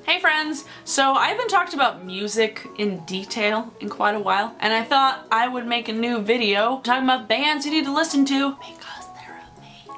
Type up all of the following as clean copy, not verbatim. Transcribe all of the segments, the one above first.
Hey friends! So I haven't talked about music in detail in quite a while, and I thought I would make a new video talking about bands you need to listen to because they're amazing.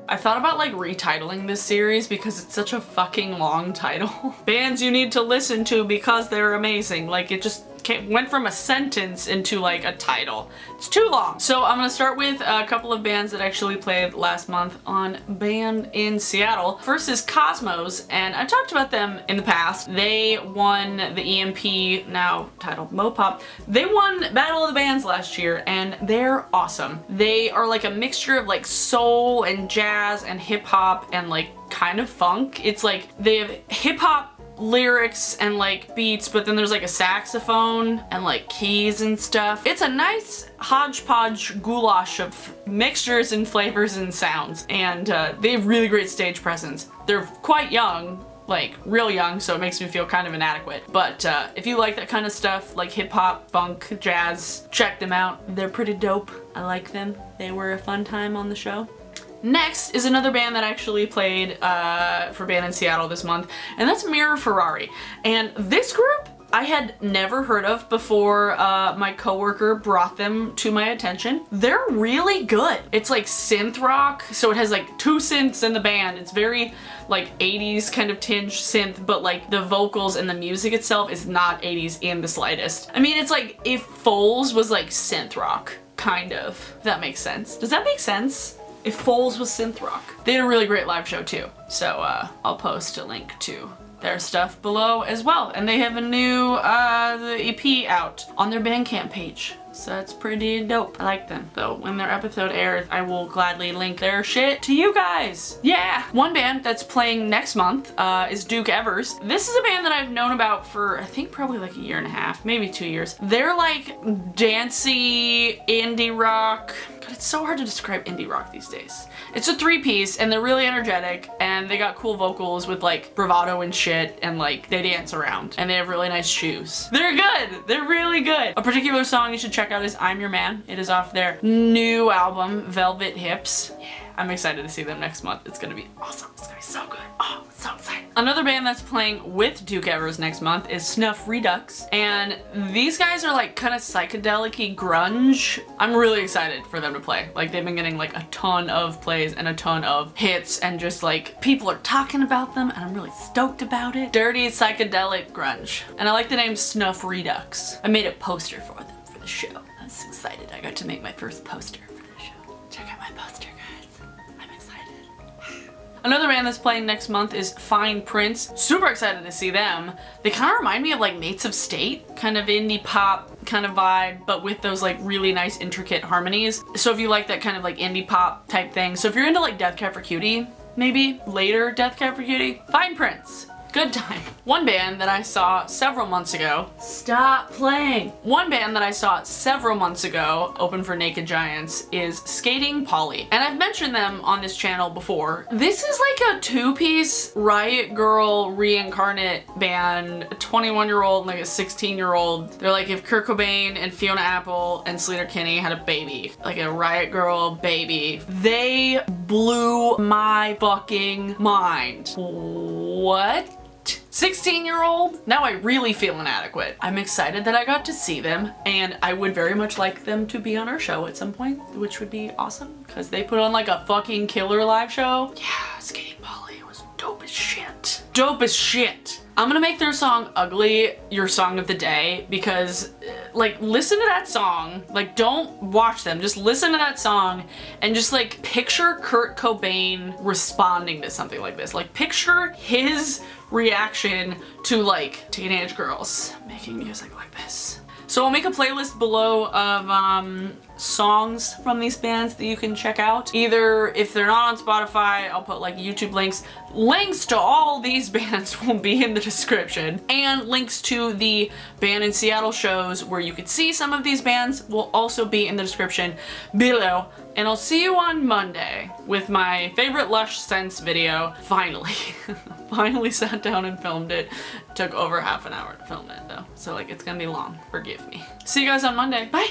I thought about like retitling this series because it's such a fucking long title. Bands you need to listen to because they're amazing. Like it just went from a sentence into like a title. It's too long. So I'm gonna start with a couple of bands that actually played last month on Band in Seattle. First is Cosmos, and I talked about them in the past. They won the EMP, now titled Moepop. They won Battle of the Bands last year, and they're awesome. They are like a mixture of like soul and jazz and hip hop and like kind of funk. It's like they have hip hop lyrics and like beats, but then there's like a saxophone and like keys and stuff. It's a nice hodgepodge goulash of mixtures and flavors and sounds, and they have really great stage presence. They're quite young, like real young, so it makes me feel kind of inadequate. But if you like that kind of stuff, like hip hop, funk, jazz, check them out. They're pretty dope. I like them. They were a fun time on the show. Next is another band that actually played for Band in Seattle this month, and that's Ferrari. And this group I had never heard of before my coworker brought them to my attention. They're really good. It's like synth rock, so it has like two synths in the band. It's very like 80s kind of tinge synth, but like the vocals and the music itself is not 80s in the slightest. I mean, it's like if Foles was like synth rock, kind of. If that makes sense. Does that make sense? If Foles was synth rock. They had a really great live show too, so I'll post a link to their stuff below as well. And they have a new the EP out on their Bandcamp page, so that's pretty dope. I like them. So when their episode airs, I will gladly link their shit to you guys. Yeah! One band that's playing next month is Duke Evers. This is a band that I've known about for I think probably like a year and a half, maybe 2 years. They're like dancey indie rock. God, it's so hard to describe indie rock these days. It's a three-piece and they're really energetic and they got cool vocals with like bravado and shit, and like they dance around and they have really nice shoes. They're good! They're really good! A particular song you should check out is I'm Your Man. It is off their new album, Velvet Hips. Yeah, I'm excited to see them next month. It's gonna be awesome. It's gonna be so good. Oh, I'm so excited. Another band that's playing with Duke Evers next month is Snuff Redux, and these guys are like kind of psychedelic-y grunge. I'm really excited for them to play. Like they've been getting like a ton of plays and a ton of hits, and just like people are talking about them, and I'm really stoked about it. Dirty psychedelic grunge. And I like the name Snuff Redux. I made a poster for them for the show. I was excited. I got to make my first poster for the show. Check out my poster, guys. I'm excited. Another band that's playing next month is Fine Prince. Super excited to see them. They kind of remind me of like Mates of State, kind of indie pop kind of vibe, but with those like really nice intricate harmonies. So if you like that kind of like indie pop type thing, so if you're into like Death Cab for Cutie, maybe later Death Cab for Cutie, Fine Prince. Good time. One band that I saw several months ago, stop playing. One band that I saw several months ago, open for Naked Giants, is Skating Polly. And I've mentioned them on this channel before. This is like a two-piece Riot Girl reincarnate band, a 21-year-old and like a 16-year-old. They're like if Kurt Cobain and Fiona Apple and Sleater Kinney had a baby, like a Riot Girl baby. They blew my fucking mind. What? 16-year-old? Now I really feel inadequate. I'm excited that I got to see them, and I would very much like them to be on our show at some point, which would be awesome because they put on like a fucking killer live show. Yeah, Skating Polly was dope as shit. Dope as shit. I'm gonna make their song Ugly your song of the day because like listen to that song, like don't watch them, just listen to that song and just like picture Kurt Cobain responding to something like this. Like picture his reaction to like teenage girls making music like this. So I'll make a playlist below of songs from these bands that you can check out. Either if they're not on Spotify, I'll put like YouTube links. Links to all these bands will be in the description, and links to the Band in Seattle shows where you could see some of these bands will also be in the description below. And I'll see you on Monday with my favorite Lush Scents video. Finally. Finally sat down and filmed it. Took over half an hour to film it though, so like it's gonna be long. Forgive me. See you guys on Monday. Bye!